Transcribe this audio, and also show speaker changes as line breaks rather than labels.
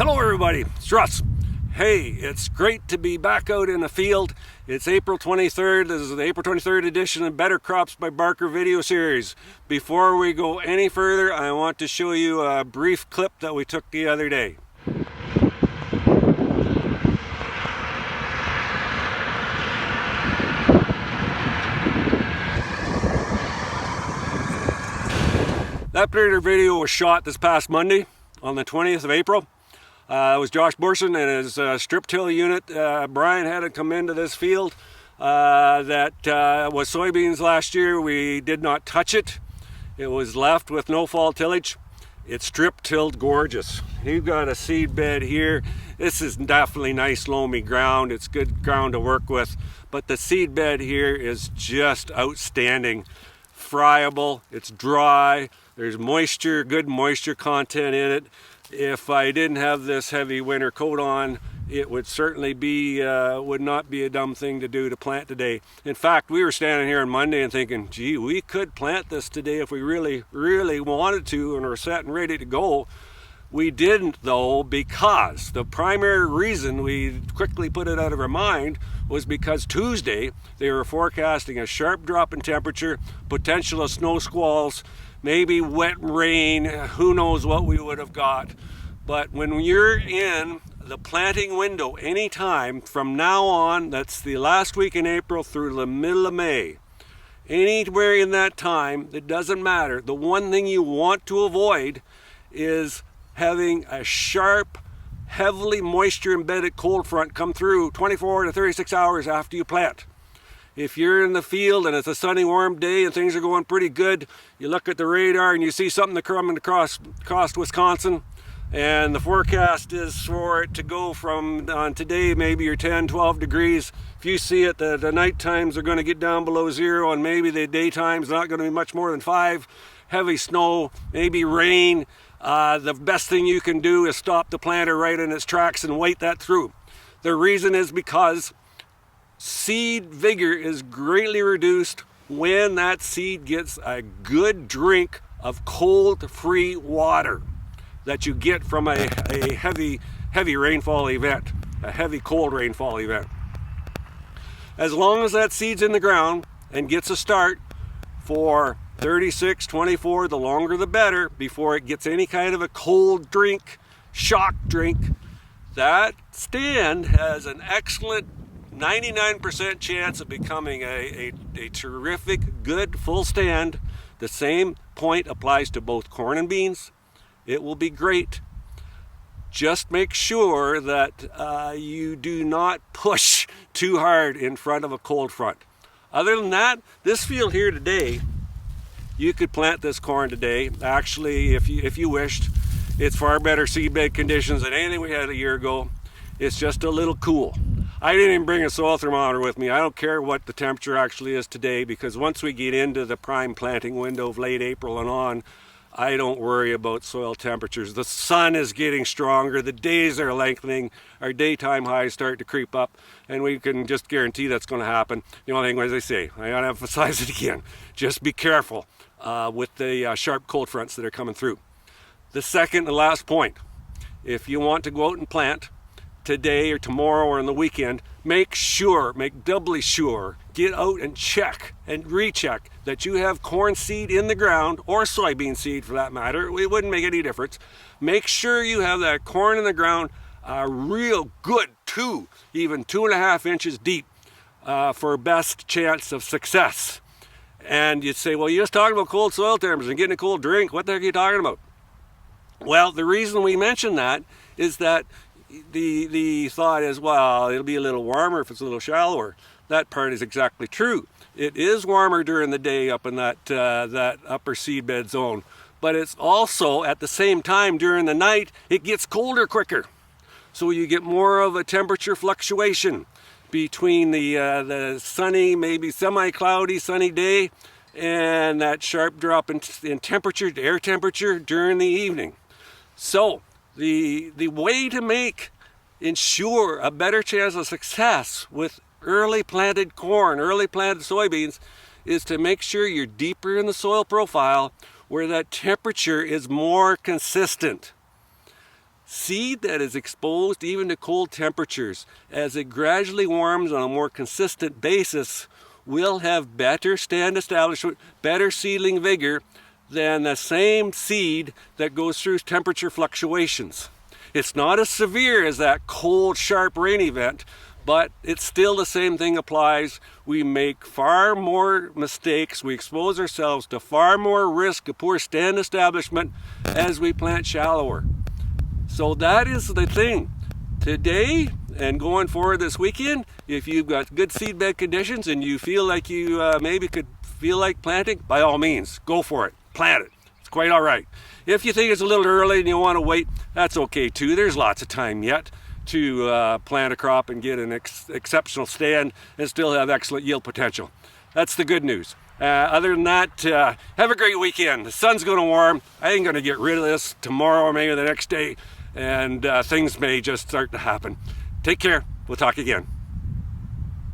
Hello everybody, it's Russ. Hey, it's great to be back out in the field. It's April 23rd. This is the April 23rd edition of Better Crops by Barker video series. Before we go any further, I want to show you a brief clip that we took the other day. That particular video was shot this past Monday on the 20th of April. It was Josh Borson and his strip till unit. Brian had to come into this field that was soybeans last year. We did not touch it. It was left with no fall tillage. It's strip tilled gorgeous. You've got a seed bed here. This is definitely nice loamy ground. It's good ground to work with, but the seed bed here is just outstanding. Friable, it's dry, there's moisture, good moisture content in it. If I didn't have this heavy winter coat on, it would certainly be, would not be a dumb thing to do to plant today. In fact, we were standing here on Monday and thinking, gee, we could plant this today if we really wanted to and were set and ready to go. We didn't though, because the primary reason we quickly put it out of our mind was because Tuesday they were forecasting a sharp drop in temperature, potential of snow squalls, maybe wet rain, who knows what we would have got. But when you're in the planting window anytime from now on, that's the last week in April through the middle of May, anywhere in that time, it doesn't matter. The one thing you want to avoid is having a sharp, heavily moisture embedded cold front come through 24 to 36 hours after you plant. If you're in the field and it's a sunny, warm day and things are going pretty good, you look at the radar and you see something coming across Wisconsin, and the forecast is for it to go from on today maybe you're 10, 12 degrees. If you see it, the night times are going to get down below zero, and maybe the daytime's not going to be much more than 5. Heavy snow, maybe rain. The best thing you can do is stop the planter right in its tracks and wait that through. The reason is because seed vigor is greatly reduced when that seed gets a good drink of cold-free water that you get from a heavy rainfall event, a heavy cold rainfall event. As long as that seed's in the ground and gets a start for 36, 24, the longer the better, before it gets any kind of a cold drink, shock drink, that stand has an excellent 99% chance of becoming a terrific, good, full stand. The same point applies to both corn and beans. It will be great. Just make sure that you do not push too hard in front of a cold front. Other than that, this field here today, you could plant this corn today. Actually, if you wished, it's far better seedbed conditions than anything we had a year ago. It's just a little cool. I didn't even bring a soil thermometer with me. I don't care what the temperature actually is today, because once we get into the prime planting window of late April and on, I don't worry about soil temperatures. The sun is getting stronger, the days are lengthening, our daytime highs start to creep up, and we can just guarantee that's going to happen. The only thing, as I say, I gotta emphasize it again, just be careful with the sharp cold fronts that are coming through. The second and last point, if you want to go out and plant today or tomorrow or on the weekend, make doubly sure, get out and check and recheck that you have corn seed in the ground, or soybean seed for that matter. It wouldn't make any difference. Make sure you have that corn in the ground real good, even 2.5 inches deep for best chance of success. And you'd say, well, you're just talking about cold soil temperatures and getting a cold drink. What the heck are you talking about? Well, the reason we mention that is that the thought is, well, it'll be a little warmer if it's a little shallower. That part is exactly true. It is warmer during the day up in that upper seedbed zone, but it's also at the same time during the night it gets colder quicker, so you get more of a temperature fluctuation between the sunny, maybe semi-cloudy sunny day and that sharp drop in temperature, air temperature during the evening. So the way to ensure a better chance of success with early planted corn, early planted soybeans, is to make sure you're deeper in the soil profile where that temperature is more consistent. Seed that is exposed even to cold temperatures, as it gradually warms on a more consistent basis, will have better stand establishment, better seedling vigor than the same seed that goes through temperature fluctuations. It's not as severe as that cold, sharp rain event, but it's still the same thing applies. We make far more mistakes. We expose ourselves to far more risk of poor stand establishment as we plant shallower. So that is the thing. Today and going forward this weekend, if you've got good seedbed conditions and you feel like you maybe could feel like planting, by all means, go for it. Plant it. It's quite all right. If you think it's a little early and you want to wait, that's okay too. There's lots of time yet to plant a crop and get an exceptional stand and still have excellent yield potential. That's the good news. Other than that, have a great weekend. The sun's going to warm. I ain't going to get rid of this tomorrow or maybe the next day, and things may just start to happen. Take care. We'll talk again.